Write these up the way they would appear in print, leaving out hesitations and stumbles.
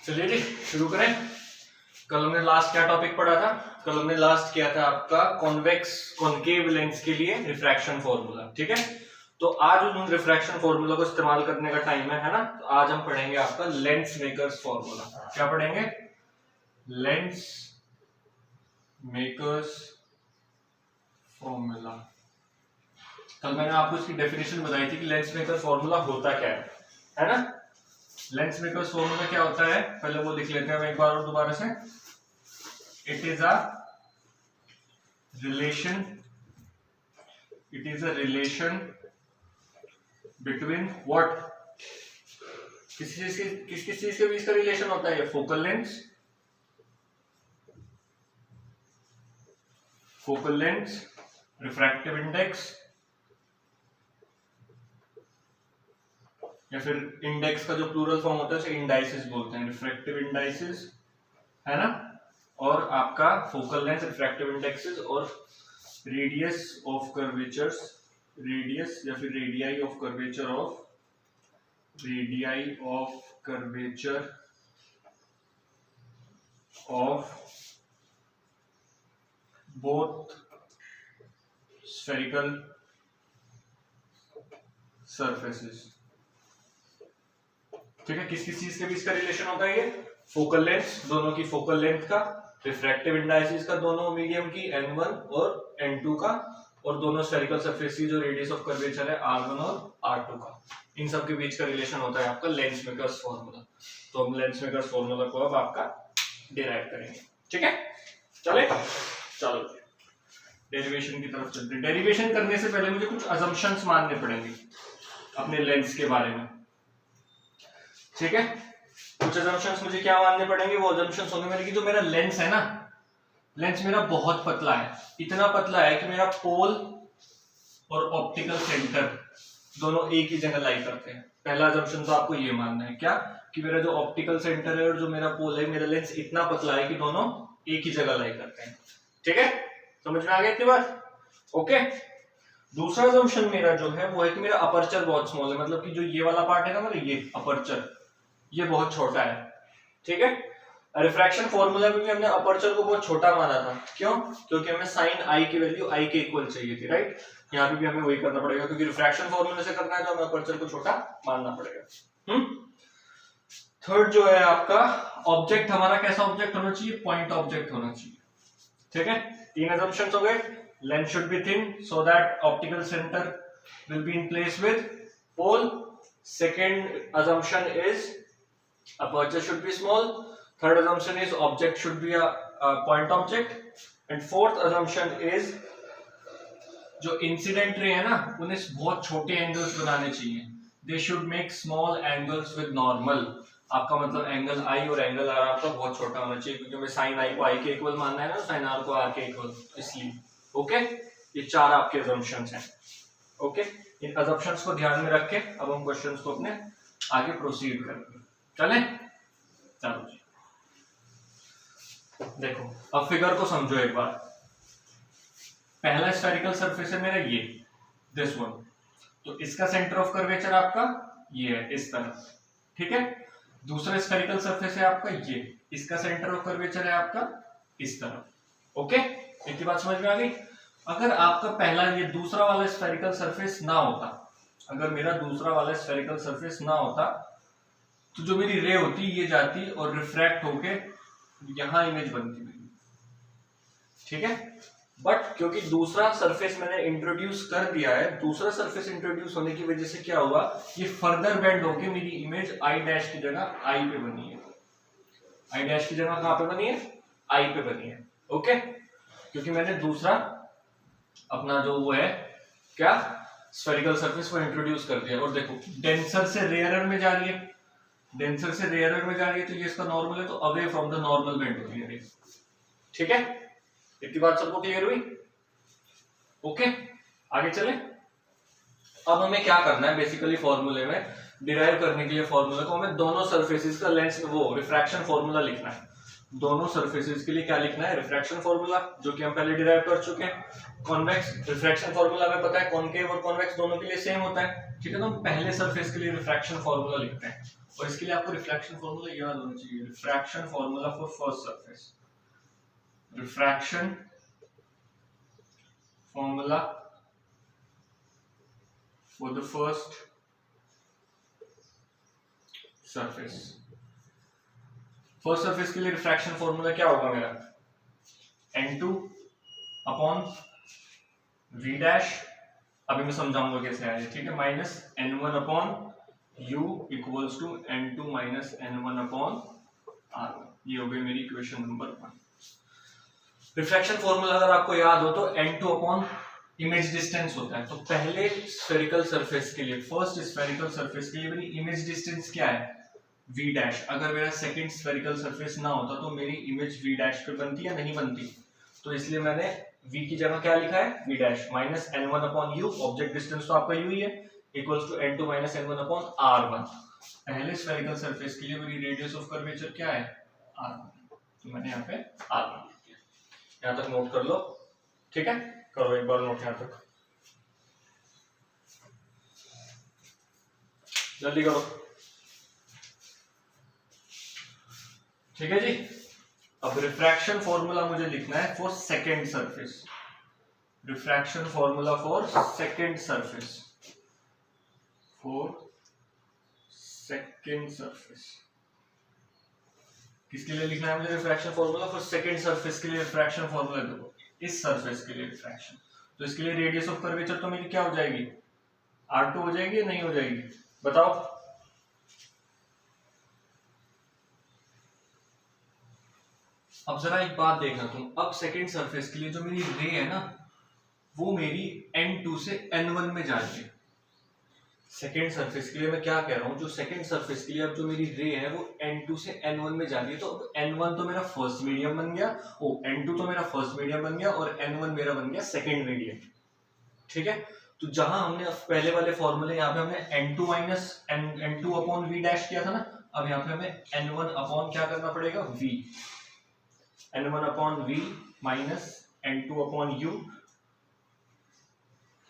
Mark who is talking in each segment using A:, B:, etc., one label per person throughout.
A: चलिए जी शुरू करें। कल हमने लास्ट क्या टॉपिक पढ़ा था? कल हमने लास्ट किया था आपका कॉन्वेक्स कॉनकेव लेंस के लिए रिफ्रैक्शन फॉर्मूला। ठीक है, तो आज उन रिफ्रैक्शन फॉर्मूला को इस्तेमाल करने का टाइम है ना। तो आज हम पढ़ेंगे आपका लेंस मेकर्स फॉर्मूला। क्या पढ़ेंगे? Lens makers formula. कल मैंने आपको इसकी डेफिनेशन बताई थी कि लेंस मेकर्स फॉर्मूला होता क्या है ना। लेंस मेकर्स फॉर्मूला क्या होता है पहले वो लिख लेते हैं हम एक बार और दोबारा से। It is a relation between what, किस चीज के बीच का रिलेशन होता है? फोकल लेंथ, रिफ्रैक्टिव इंडेक्स या फिर इंडेक्स का जो प्लूरल फॉर्म होता है उसे इंडाइसिस बोलते हैं, रिफ्रैक्टिव इंडाइसिस है ना। और आपका फोकल लेंथ, रिफ्रैक्टिव इंडेक्सेस और रेडियस ऑफ कर्वेचर्स, रेडियस या फिर radii of curvature of both spherical surfaces. ठीक है, किस चीज के बीच का रिलेशन होता है ये? फोकल लेंथ, दोनों की फोकल लेंथ का, रिफ्रैक्टिव इंडाइसिस का दोनों मीडियम की n1 और n2 का, और दोनों स्फेरिकल सरफेस की जो रेडियस ऑफ कर्वेचर है r1 और r2 का, इन सब के बीच का रिलेशन होता है आपका लेंस मेकर्स फॉर्मूला। तो हम लेंस मेकर्स फॉर्मूला को अब आपका डिराइव करेंगे। ठीक है, चलो डेरिवेशन की तरफ चलते हैं। डेरिवेशन करने से पहले मुझे कुछ अजम्पशंस मानने पड़ेंगे अपने लेंस के बारे में। ठीक है, कुछ अजम्पशंस मुझे क्या मानने पड़ेंगे? वो अजम्पशंस होंगे मेरे की जो मेरा लेंस है ना, लेंस मेरा बहुत पतला है, इतना पतला है कि मेरा पोल और ऑप्टिकल सेंटर दोनों एक ही जगह लाई करते हैं। पहला अजम्पशन तो आपको ये मानना है क्या कि मेरा जो ऑप्टिकल सेंटर है और जो मेरा पोल है, मेरा लेंस इतना पतला है कि दोनों एक ही जगह लाई करते हैं। ठीक है, समझ में आ गया इतनी बात? ओके। दूसरा अजम्पशन मेरा जो है वो है कि मेरा अपर्चर बहुत स्मॉल है, मतलब कि जो ये वाला पार्ट है ना मेरा, ये अपर्चर, ये बहुत छोटा है। ठीक है, रिफ्रैक्शन फॉर्मूला में भी हमने अपर्चर को बहुत छोटा माना था। क्यों? क्योंकि हमें साइन आई की वैल्यू आई के इक्वल चाहिए थी, राइट। यहाँ पे भी हमें वही करना पड़ेगा, क्योंकि रिफ्रैक्शन फॉर्मूले से करना है तो हमें अपर्चर को छोटा मानना पड़ेगा। थर्ड जो है आपका ऑब्जेक्ट, हमारा कैसा ऑब्जेक्ट होना चाहिए? पॉइंट ऑब्जेक्ट होना चाहिए। ठीक है, तीन assumptions हो गए। Length should be thin so that optical center will be in place with pole. Second assumption is aperture should be small. Third assumption is object should be a point object. And fourth assumption is जो incident ray है ना, उन्हें बहुत छोटे angles बनाने चाहिए। They should make small angles with normal. आपका मतलब एंगल आई और एंगल आर आपका बहुत छोटा होना चाहिए, क्योंकि हमें साइन आई को आई के इक्वल मानना है ना, साइन आर को आर के इक्वल, इसलिए। ओके, ये चार आपके assumptions हैं। ओके, इन assumptions को ध्यान में रख के अब हम क्वेश्चंस को अपने आगे प्रोसीड करेंगे। चलें? चलो जी, देखो अब फिगर को समझो एक बार। पहला स्फेरिकल सरफेस है मेरा ये, दिस वन, तो इसका सेंटर ऑफ कर्वेचर आपका ये है, इस तरफ। ठीक है, दूसरा स्फेरिकल सरफेस है आपका ये, इसका सेंटर ऑफ कर्वेचर है आपका इस तरफ। ओके, इतनी बात समझ में आ गई? अगर आपका पहला ये दूसरा वाला स्फेरिकल सरफेस ना होता, अगर मेरा दूसरा वाला स्फेरिकल सरफेस ना होता, तो जो मेरी रे होती ये जाती और रिफ्रैक्ट होके यहां इमेज बनती मेरी। ठीक है, बट क्योंकि दूसरा सरफेस मैंने इंट्रोड्यूस कर दिया है, दूसरा सरफेस इंट्रोड्यूस होने की वजह से क्या हुआ, ये फर्दर बेंड होके मेरी इमेज आई डैश की जगह आई पे बनी है। आई डैश की जगह कहां पे बनी है? आई पे बनी है। ओके, क्योंकि मैंने दूसरा अपना जो वो है क्या स्फेरिकल सरफेस को इंट्रोड्यूस कर दिया। और देखो डेंसर से रेयरर में जा रही है, डेंसर से रेयरर में जा रही है, तो ये इसका नॉर्मल है, तो away from the normal bend होती है। ठीक है, इतनी बात सबको क्लियर हुई? ओके, आगे चले। अब हमें क्या करना है बेसिकली फॉर्मूले में डिराइव करने के लिए, फॉर्मूले को हमें दोनों सरफेसेस का लेंस वो रिफ्रैक्शन फॉर्मूला लिखना है। दोनों सरफेसेस के लिए क्या लिखना है? रिफ्रैक्शन फॉर्मूला, जो कि हम पहले डिराइव कर चुके हैं। कॉन्वेक्स रिफ्रैक्शन फॉर्मूला हमें पता है, कॉनकेव और कॉन्वेक्स दोनों के लिए सेम होता है। ठीक है, तो हम पहले सरफेस के लिए रिफ्रैक्शन फॉर्मूला लिखते हैं और इसके लिए आपको रिफ्रैक्शन फॉर्मूला याद होना चाहिए। Refraction formula for first surface, refraction formula for the first surface. First surface के लिए रिफ्रैक्शन फॉर्मूला क्या होगा मेरा, n2 अपॉन v डैश, अभी मैं समझाऊंगा कैसे आए, ठीक है, minus n1 upon u equals to n2 minus n1 upon r1। ये हो गई मेरी इक्वेशन नंबर 1। रिफ्रैक्शन फॉर्मूला अगर आपको याद हो तो n2 अपॉन इमेज डिस्टेंस होता है। तो पहले स्फेरिकल सरफेस के लिए, फर्स्ट स्फेरिकल सरफेस के लिए मेरी इमेज डिस्टेंस क्या है, v डैश। अगर मेरा सेकंड स्फेरिकल सरफेस ना होता तो मेरी इमेज v डैश पे बनती या नहीं बनती, तो इसलिए मैंने v की जगह क्या लिखा है, v dash minus n1 upon u, object distance तो आपका u ही है, equals to n2 minus n1 upon r1। पहले स्फेरिकल सरफेस के लिए मेरी रेडियस ऑफ कर्वेचर क्या है, r1, तो मैंने यहाँ पे r1 लिख दिया। यहाँ तक नोट कर लो, ठीक है, करो एक बार नोट यहाँ तक, जल्दी करो, ठीक है जी। अब रिफ्रैक्शन फॉर्मूला मुझे लिखना है for second surface, refraction formula for second surface, for second surface. किसके लिए लिखना है मुझे refraction formula, for second surface के लिए रिफ्रैक्शन फॉर्मूला देखो, इस सरफेस के लिए रिफ्रैक्शन। तो इसके लिए रेडियस ऑफ कर्वेचर तो मेरी क्या हो जाएगी, r2 हो जाएगी या नहीं हो जाएगी, बताओ। अब जरा एक बात देखना तुम, अब सेकेंड सरफेस के लिए जो मेरी रे है ना, वो मेरी n2 से n1 में जा रही है। सेकेंड सरफेस के लिए मैं क्या कह रहा हूँ, जो सेकेंड सरफेस के लिए अब जो मेरी रे है वो n2 से n1 में जा रही है। तो अब n1 तो मेरा फर्स्ट मीडियम बन गया, ओ n2 तो मेरा फर्स्ट मीडियम बन गया और n1 मेरा बन गया सेकेंड मीडियम, ठीक है। तो जहां हमने पहले वाले फॉर्मूले, यहाँ पे हमने n2 minus n2 upon v dash किया था ना, अब यहाँ पे हमें n1 अपॉन क्या करना पड़ेगा, v, n1 upon v minus n2 upon u,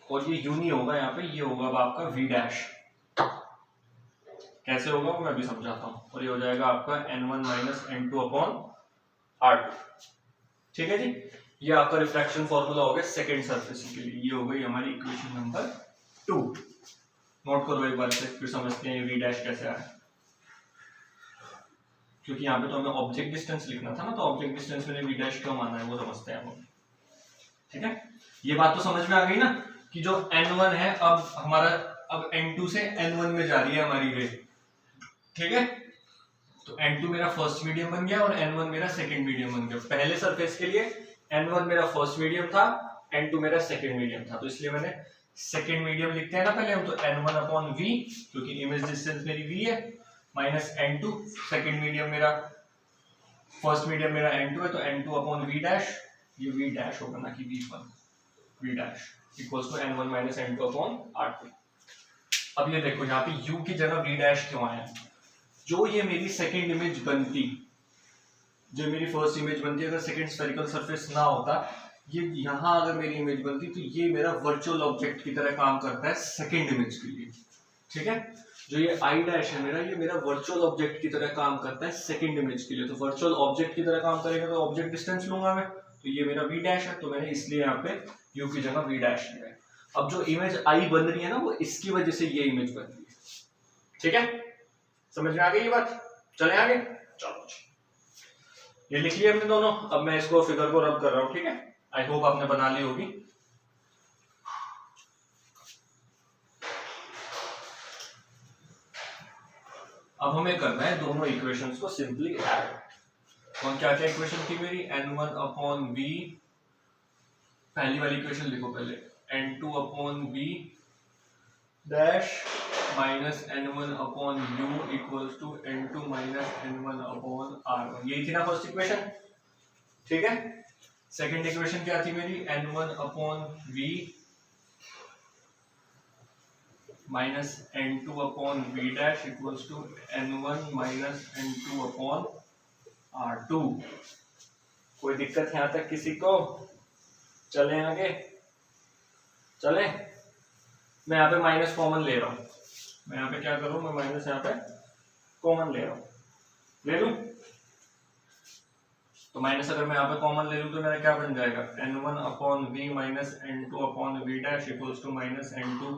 A: और ये u नहीं होगा यहाँ पे, ये होगा अब आपका v डैश। कैसे होगा वो मैं भी समझाता हूँ, और ये हो जाएगा आपका n1 minus n2 upon r2, ठीक है जी। ये आपका रिफ्रैक्शन फॉर्मूला हो गया सेकेंड सरफेस के लिए, ये हो गई हमारी इक्वेशन नंबर 2। नोट करो एक बार से, फिर समझते हैं v डैश कैसे आया, क्योंकि यहाँ पे तो हमें ऑब्जेक्ट डिस्टेंस लिखना था ना, तो ऑब्जेक्ट डिस्टेंस में v डैश क्यों माना है वो समझते हैं हम, ठीक है। ये बात तो समझ में आ गई ना कि जो n1 है अब हमारा, अब n2 से n1 में जा रही है हमारी रे, ठीक है। तो n2 मेरा फर्स्ट मीडियम बन गया और n1 मेरा सेकंड मीडियम बन गया। पहले सरफेस के लिए n1 मेरा फर्स्ट मीडियम था, n2 मेरा सेकंड मीडियम था, तो इसलिए मैंने सेकंड मीडियम लिखते हैं ना पहले हम, तो n1 अपॉन v, क्योंकि इमेज डिस्टेंस मेरी v है, माइनस n2, सेकंड मीडियम मेरा, फर्स्ट मीडियम मेरा n2 है, तो n2 अपॉन v डैश, ये v डैश होगा ना कि v1, v dash equals to n1 minus n2 upon r2। अब ये देखो यहाँ पे u की जगह v डैश क्यों आया, जो ये मेरी सेकंड इमेज बनती, जो मेरी फर्स्ट इमेज बनती, अगर सेकंड स्फेरिकल सरफेस ना होता, ये यहाँ अगर मेरी इमेज बनती, तो ये मेरा वर्चुअल ऑब्जेक्ट की तरह काम करता है सेकंड इमेज के लिए, ठीक है। जो ये आई डैश है मेरा, ये मेरा वर्चुअल ऑब्जेक्ट की तरह काम करता है सेकंड इमेज के लिए। तो वर्चुअल ऑब्जेक्ट की तरह काम करेगा तो ऑब्जेक्ट डिस्टेंस लूंगा मैं, तो ये मेरा v डैश है, तो मैंने इसलिए यहाँ पे u की जगह v डैश लिया है। अब जो इमेज आई बन रही है ना, वो इसकी वजह से ये इमेज बन रही है, ठीक है। समझ में आ गई ये बात, चले आगे, चलो ये लिख लिया हमने दोनों। अब मैं इसको फिगर को रब कर रहा हूं, ठीक है, आई होप आपने बना ली होगी। अब हमें करना है दोनों इक्वेशंस को सिंपली ऐड। कौन क्या क्या इक्वेशन थी मेरी, n1 अपॉन v, पहली वाली इक्वेशन लिखो पहले, n2 upon v dash minus n1 upon u equals to n2 minus n1 upon r1, यही थी ना फर्स्ट इक्वेशन, ठीक है। सेकंड इक्वेशन क्या थी मेरी, n1 upon v minus n2 upon v dash equals to n1 minus n2 upon r2। कोई दिक्कत यहां तक किसी को, चलें आगे, चलें। मैं यहाँ पे माइनस कॉमन ले रहा हूं, मैं यहाँ पे क्या करूं, मैं माइनस यहाँ पे कॉमन ले रहा हूं, ले लूं तो माइनस अगर मैं यहाँ पे कॉमन ले लूं तो मेरा क्या बन जाएगा, n1 upon v minus n2 upon v dash equals to minus n2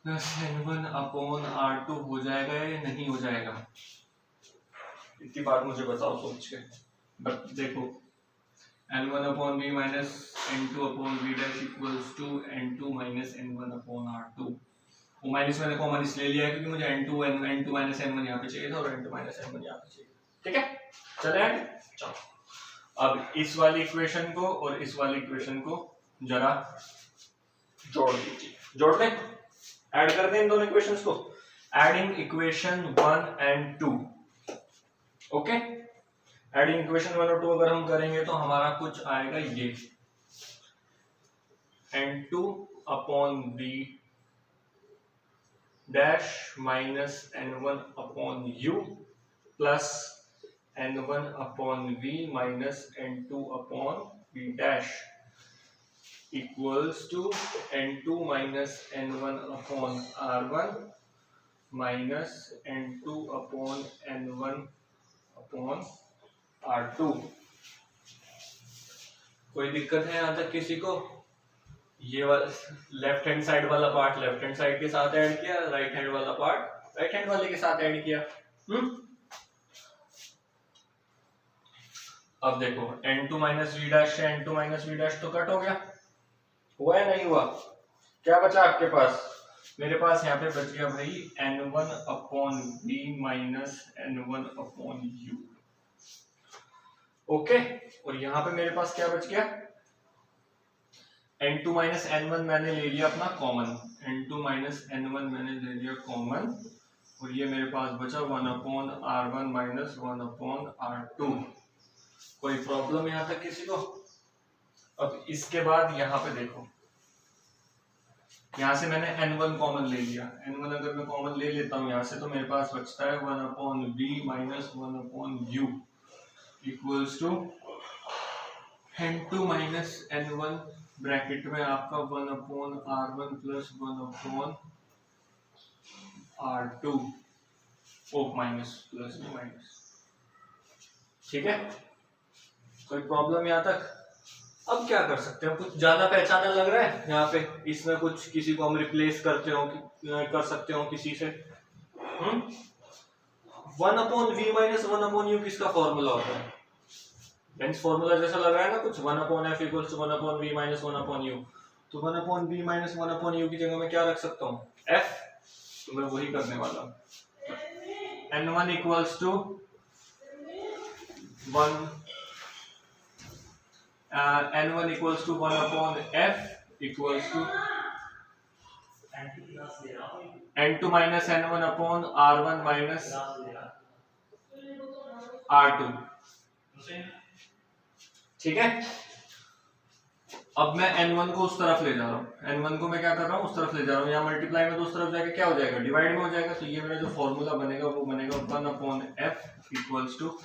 A: plus n1 upon r2 हो जाएगा या नहीं हो जाएगा, इतनी बात मुझे बताओ सोच के। बट देखो n1 upon v minus n2 upon v dash equals to n2 minus n1 upon r2। वो माइनस मैंने कॉमन इसलिए लिया है क्योंकि मुझे n2 माइनस n1 यहाँ पे चाहिए था और n2 माइनस n1 यहाँ पे चाहिए, ठीक है। चले आगे, चलो अब इस वाली इक्वेशन को और इस वाली इक्वेशन को जरा जोड़ दीजिए, जोड़ दें, ऐड कर दें इन दोनों इक्वेशंस को, adding equation 1 and 2, okay. Adding equation 1 और 2 अगर हम करेंगे तो हमारा कुछ आएगा ये n2 upon v dash minus n1 upon u plus n1 upon v minus n2 upon v dash equals to n2 minus n1 upon r1 minus n2 upon n1 upon r2। कोई दिक्कत है यहां तक किसी को? ये वाला लेफ्ट हैंड साइड वाला पार्ट लेफ्ट हैंड साइड के साथ ऐड किया, राइट हैंड वाला पार्ट राइट हैंड वाले के साथ ऐड किया। अब देखो n2 माइनस v डैश से n2 माइनस v डैश तो कट हो गया, हुआ है नहीं हुआ? क्या बचा आपके पास? मेरे पास यहाँ पे बच गया भाई n1 upon v minus n1 upon u, okay. और यहाँ पे मेरे पास क्या बच गया, n2 माइनस n1 मैंने ले लिया अपना कॉमन, n2 माइनस n1 मैंने ले लिया कॉमन, और ये मेरे पास बचा 1 upon r1 minus 1 upon r2। कोई प्रॉब्लम यहाँ तक किसी को? अब इसके बाद यहाँ पे देखो, यहाँ से मैंने n1 कॉमन ले लिया, n1 अगर मैं कॉमन ले लेता हूँ यहाँ से तो मेरे पास बचता है 1 upon v minus 1 upon u equals to n2 minus n1 bracket में आपका 1 upon r1 plus 1 upon r2 oh minus plus minus, ठीक है। कोई प्रॉब्लम यहाँ तक? अब क्या कर सकते हैं, कुछ ज्यादा पहचाना लग रहा है यहाँ पे, इसमें कुछ किसी को हम रिप्लेस करते हो कर सकते हो किसी से। 1 upon v minus 1 upon u किसका फॉर्मूला होता है? लेंस फॉर्मूला जैसा लग रहा है ना कुछ, 1 upon f equals to 1 upon v minus 1 upon u। तो 1 upon v minus 1 upon u की जगह मैं क्या रख सकता हूँ, f, तो मैं वही करने वाला हूँ। n1 equals to 1 n1 equals to 1 upon f equals to n2 minus n1 upon r1 minus r2, ठीक है। अब मैं n1 को उस तरफ ले जा रहा हूँ, n1 को मैं क्या कर रहा हूँ, उस तरफ ले जा रहा हूँ, यहाँ मल्टीप्लाई में तो उस तरफ जाके क्या हो जाएगा, डिवाइड में हो जाएगा। तो ये मेरा जो फॉर्मूला बनेगा वो बनेगा 1 upon f equals to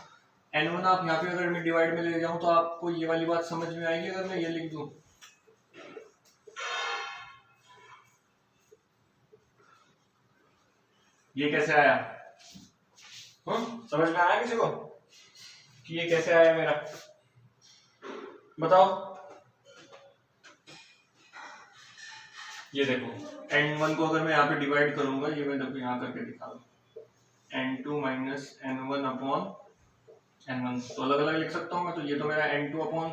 A: n1। आप यहाँ पे अगर मैं डिवाइड में ले जाऊं तो आपको ये वाली बात समझ में आएगी अगर मैं ये लिख दूं, ये कैसे आया? समझ में आया किसी को कि ये कैसे आया मेरा? बताओ। ये देखो n1 को अगर मैं यहाँ पे डिवाइड करूंगा, ये मैं देखो यहाँ करके दिखा रहा हूँ, n2 minus n1 upon n1 तो अलग अलग लिख सकता हूँ मैं, तो ये तो मेरा n2 अपॉन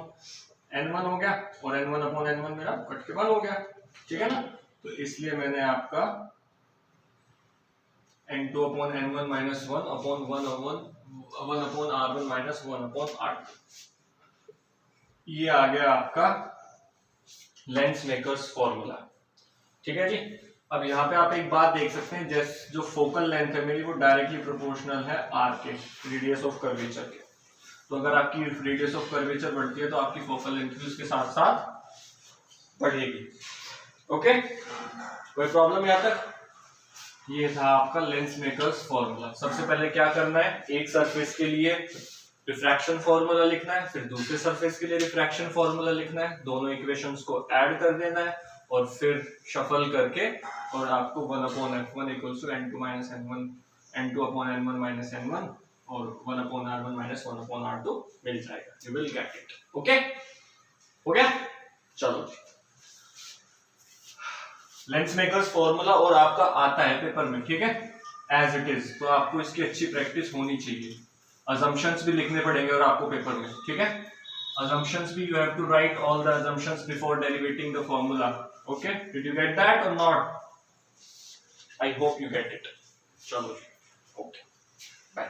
A: n1 हो गया और n1 अपॉन n1 मेरा कट के 1 हो गया, ठीक है ना। तो इसलिए मैंने आपका n2 upon n1 minus 1 upon 1 upon r1 minus 1 upon r2, ये आ गया आपका लेंस मेकर्स फॉर्मूला, ठीक है जी। अब यहाँ पे आप एक बात देख सकते हैं, जैसे जो फोकल लेंथ है मेरी वो डायरेक्टली प्रोपोर्शनल है r के, रेडियस ऑफ कर्वेचर के। तो अगर आपकी रेडियस ऑफ कर्वेचर बढ़ती है तो आपकी फोकल लेंथ भी उसके साथ साथ बढ़ेगी, ओके। कोई प्रॉब्लम यहाँ तक? ये था आपका लेंस मेकर्स फॉर्मूला। सबसे पहले क्या करना है, एक सरफेस के लिए रिफ्रैक्शन फॉर्मूला लिखना है, फिर दूसरे सरफेस के लिए रिफ्रैक्शन फॉर्मूला लिखना है, दोनों इक्वेशंस को ऐड कर देना है और फिर शफल करके और आपको 1 upon f1 equals to n2 minus n1 n2 upon n1 minus n1 और 1 upon r1 minus 1 upon r2 मिल जाएगा। You will get it. Okay, हो गया? चलो, लेंस मेकर्स फॉर्मूला और आपका आता है पेपर में, ठीक है, एज इट इज। तो आपको इसकी अच्छी प्रैक्टिस होनी चाहिए। असम्पशंस भी लिखने पड़ेंगे और आपको पेपर में, ठीक है। assumptions भी you have to write all the assumptions before derivating the formula. Okay, did you get that or not? I hope you get it. Chalo, okay, bye.